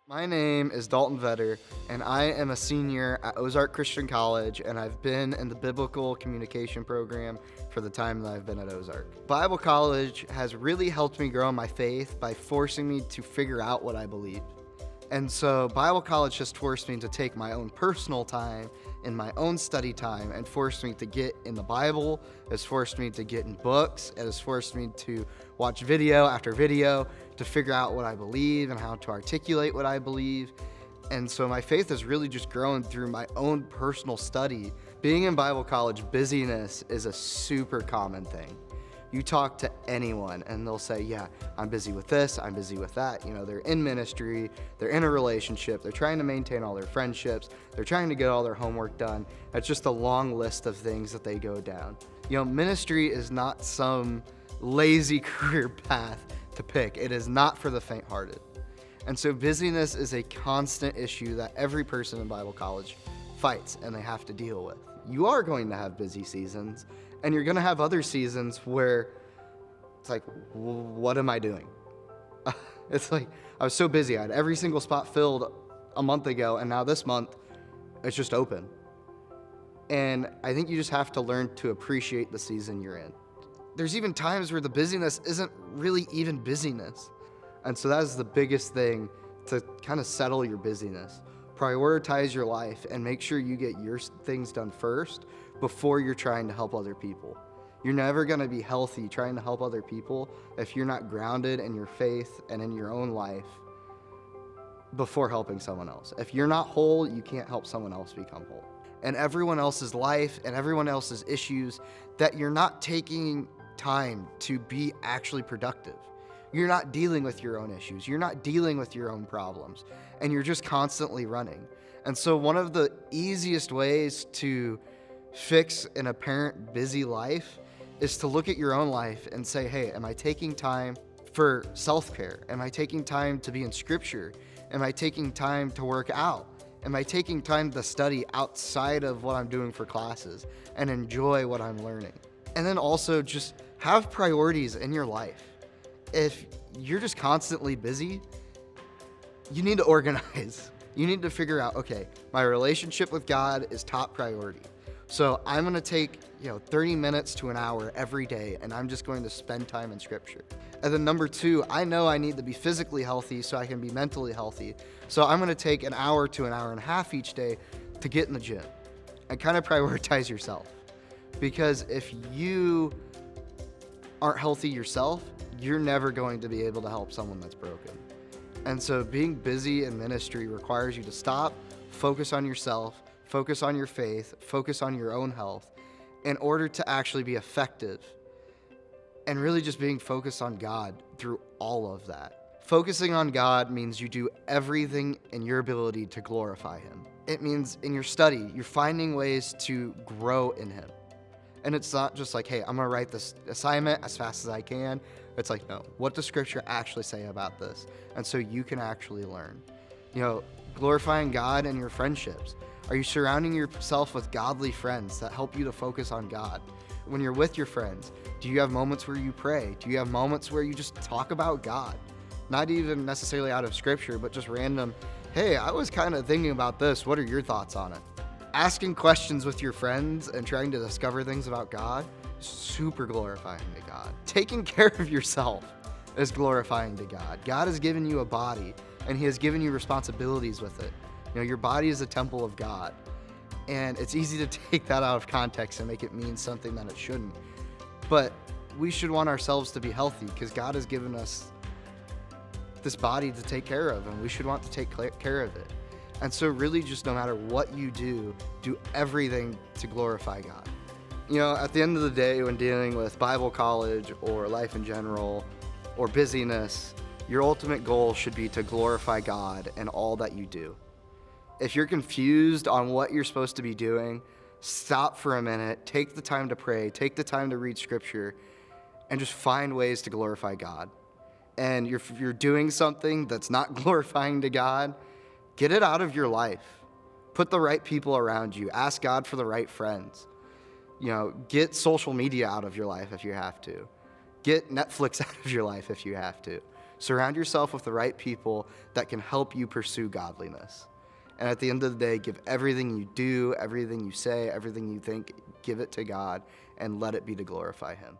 My name is Dalton Vetter, and I am a senior at Ozark Christian College, and I've been in the Biblical Communication program for the time that I've been at Ozark. Bible college has really helped me grow in my faith by forcing me to figure out what I believe. And so Bible college has forced me to take my own personal time and my own study time and forced me to get in the Bible. It's forced me to get in books. It has forced me to watch video after video to figure out what I believe and how to articulate what I believe. And so my faith has really just grown through my own personal study. Being in Bible college, busyness is a super common thing. You talk to anyone and they'll say, yeah, I'm busy with this, I'm busy with that. You know, they're in ministry, they're in a relationship, they're trying to maintain all their friendships, they're trying to get all their homework done. It's just a long list of things that they go down. You know, ministry is not some lazy career path to pick. It is not for the faint-hearted. And so busyness is a constant issue that every person in Bible college fights and they have to deal with. You are going to have busy seasons, and you're going to have other seasons where it's like, what am I doing? It's like, I was so busy. I had every single spot filled a month ago, and now this month, it's just open. And I think you just have to learn to appreciate the season you're in. There's even times where the busyness isn't really even busyness. And so that is the biggest thing to kind of settle your busyness. Prioritize your life and make sure you get your things done first before you're trying to help other people. You're never going to be healthy trying to help other people if you're not grounded in your faith and in your own life before helping someone else. If you're not whole, you can't help someone else become whole. And everyone else's life and everyone else's issues that you're not taking time to be actually productive. You're not dealing with your own issues. You're not dealing with your own problems. And you're just constantly running. And so one of the easiest ways to fix an apparent busy life is to look at your own life and say, hey, am I taking time for self-care? Am I taking time to be in scripture? Am I taking time to work out? Am I taking time to study outside of what I'm doing for classes and enjoy what I'm learning? And then also just have priorities in your life. If you're just constantly busy, you need to organize. You need to figure out, okay, my relationship with God is top priority. So I'm going to take, 30 minutes to an hour every day, and I'm just going to spend time in scripture. And then number 2, I know I need to be physically healthy so I can be mentally healthy. So I'm going to take an hour to an hour and a half each day to get in the gym and kind of prioritize yourself. Because if you aren't healthy yourself, you're never going to be able to help someone that's broken. And so being busy in ministry requires you to stop, focus on yourself, focus on your faith, focus on your own health in order to actually be effective. And really just being focused on God through all of that. Focusing on God means you do everything in your ability to glorify Him. It means in your study, you're finding ways to grow in Him. And it's not just like, hey, I'm going to write this assignment as fast as I can. It's like, no, what does Scripture actually say about this? And so you can actually learn. Glorifying God in your friendships. Are you surrounding yourself with godly friends that help you to focus on God? When you're with your friends, do you have moments where you pray? Do you have moments where you just talk about God? Not even necessarily out of Scripture, but just random, hey, I was kind of thinking about this. What are your thoughts on it? Asking questions with your friends and trying to discover things about God is super glorifying to God. Taking care of yourself is glorifying to God. God has given you a body, and He has given you responsibilities with it. Your body is a temple of God, and it's easy to take that out of context and make it mean something that it shouldn't. But we should want ourselves to be healthy because God has given us this body to take care of, and we should want to take care of it. And so really just no matter what you do everything to glorify God. At the end of the day, when dealing with Bible college or life in general or busyness, your ultimate goal should be to glorify God in all that you do. If you're confused on what you're supposed to be doing, stop for a minute, take the time to pray, take the time to read scripture, and just find ways to glorify God. And if you're doing something that's not glorifying to God, get it out of your life. Put the right people around you. Ask God for the right friends. Get social media out of your life if you have to. Get Netflix out of your life if you have to. Surround yourself with the right people that can help you pursue godliness. And at the end of the day, give everything you do, everything you say, everything you think, give it to God and let it be to glorify Him.